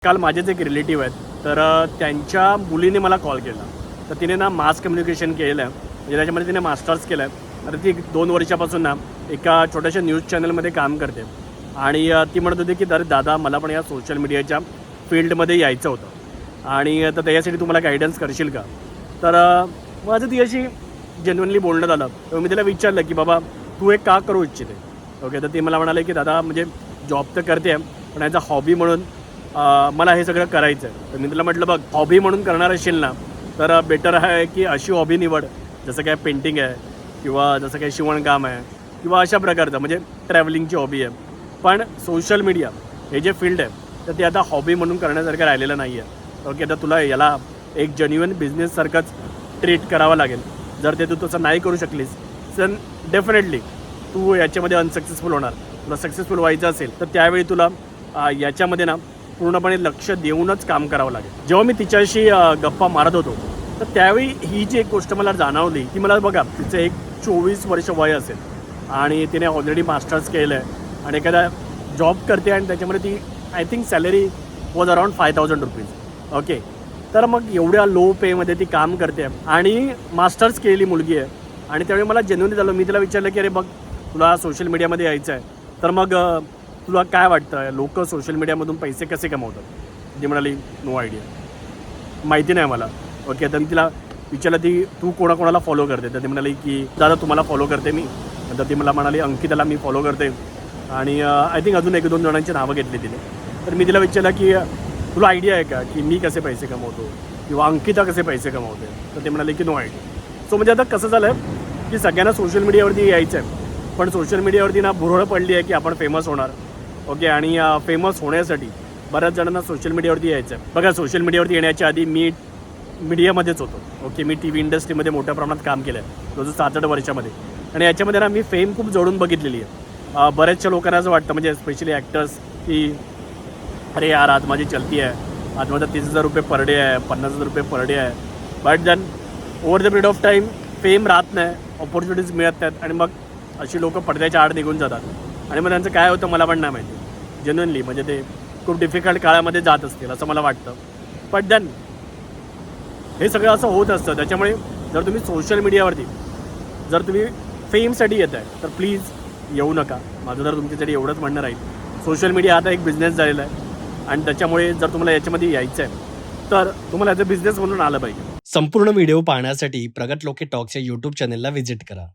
काल माझेच एक रिलेटिव्ह आहेत, तर त्यांच्या मुलीने मला कॉल केला. तर तिने ना मास कम्युनिकेशन केलं आहे, म्हणजे त्याच्यामध्ये तिने मास्टर्स केलं आहे. तर ती 2 वर्षापासून ना एका छोट्याशा न्यूज चॅनलमध्ये काम करते आणि ती म्हणत होती की अरे दादा, मला पण या सोशल मीडियाच्या फील्डमध्ये यायचं होतं आणि तर त्याच्यासाठी तुम्हाला गायडन्स करशील का. तर माझं ती अशी जेन्युइनली बोलणं झालं. तर मी तिला विचारलं की बाबा तू हे का करू इच्छिते. ओके, तर ती मला म्हणाले की दादा म्हणजे जॉब तर करते पण ॲज अ हॉबी म्हणून मला हे सगळं करायचं आहे. तर मी तुला म्हटलं बघ, हॉबी म्हणून करणार असेल ना तर बेटर आहे की अशी हॉबी निवड जसं काय पेंटिंग आहे किंवा जसं काय शिवणकाम आहे किंवा अशा प्रकारचं म्हणजे ट्रॅव्हलिंगची हॉबी आहे. पण सोशल मीडिया हे जे फील्ड आहे तर ते आता हॉबी म्हणून करण्यासारखं राहिलेलं नाही आहे. ओके, तर तुला याला एक जेन्युइन बिझनेससारखंच ट्रीट करावं लागेल. जर ते तू तसं नाही करू शकलीस तर डेफिनेटली तू याच्यामध्ये अनसक्सेसफुल होणार. तुला सक्सेसफुल व्हायचं असेल तर त्यावेळी तुला याच्यामध्ये ना पूर्णपणे लक्ष देऊनच काम करावं लागेल. जेव्हा मी तिच्याशी गप्पा मारत होतो तर त्यावेळी ही जी एक गोष्ट मला जाणवली की मला बघा, तिचं एक 24 वर्ष वय असेल आणि तिने ऑलरेडी मास्टर्स केलं आहे आणि एखादा जॉब करते आणि त्याच्यामध्ये ती I think salary was around 5,000 rupees. Okay, तर मग एवढ्या लो पेमध्ये ती काम करते आणि मास्टर्स केलेली मुलगी आहे. आणि त्यावेळी मला जेन्युइनली झालं. मी तिला विचारलं की अरे बघ, तुला सोशल मीडियामध्ये यायचं आहे तर मग तुला काय वाटतं लोक सोशल मीडियामधून पैसे कसे कमवतात. ती म्हणाली नो आयडिया, माहिती नाही मला. ओके, तर मी तिला विचारलं ती तू कोणाकोणाला फॉलो करते. तर ती म्हणाली की दादा तुम्हाला फॉलो करते मी. नंतर ती मला म्हणाली अंकिताला मी फॉलो करते आणि आय थिंक अजून 1-2 जणांची नावं घेतली तिने. तर मी तिला विचारलं की तुला आयडिया आहे का की मी कसे पैसे कमवतो किंवा अंकिता कसे पैसे कमवते. तर ते म्हणाले की नो आयडिया. सो म्हणजे आता कसं झालं आहे की सगळ्यांना सोशल मीडियावरती यायचं आहे पण सोशल मीडियावरती ना भुरळ पडली आहे की आपण फेमस होणार. ओके, आणि फेमस होण्यासाठी बऱ्याच जणांना सोशल मीडियावरती यायचं आहे. बघा, सोशल मीडियावरती येण्याच्या आधी मी मीडियामध्येच होतो. ओके, मी टी व्ही इंडस्ट्रीमध्ये मोठ्या प्रमाणात काम केलं आहे 7-8 वर्षामध्ये. आणि याच्यामध्ये ना मी फेम खूप जोडून बघितलेली आहे. बऱ्याचशा लोकांना असं वाटतं म्हणजे स्पेशली ॲक्टर्स की अरे यार आज माझी चलती आहे, आज माझा 30,000 रुपये पर डे आहे, 50,000 रुपये पर डे आहे. But then over the period of time fame राहत नाही, ऑपॉर्च्युनिटीज मिळत नाहीत आणि मग अशी लोकं पडद्याच्या आड निघून जातात. आणि मग त्यांचं काय होतं मला पण नाही माहिती जेन्युइनली. म्हणजे ते खूप डिफिकल्ट काळामध्ये जात असतील असं मला वाटतं. बट देन हे सगळं असं होत असतं. त्याच्यामुळे जर तुम्ही सोशल मीडियावरती जर तुम्ही फेमसाठी येत आहे तर प्लीज येऊ नका. माझं जर तुमच्यासाठी एवढंच म्हणणं राहील. सोशल मीडिया आता एक बिझनेस झालेला आहे आणि त्याच्यामुळे जर तुम्हाला याच्यामध्ये यायचं आहे तर तुम्हाला ॲज अ बिझनेस म्हणून आलं पाहिजे. संपूर्ण व्हिडिओ पाहण्यासाठी प्रगत लोके टॉक्सच्या यूट्यूब चॅनलला व्हिजिट करा.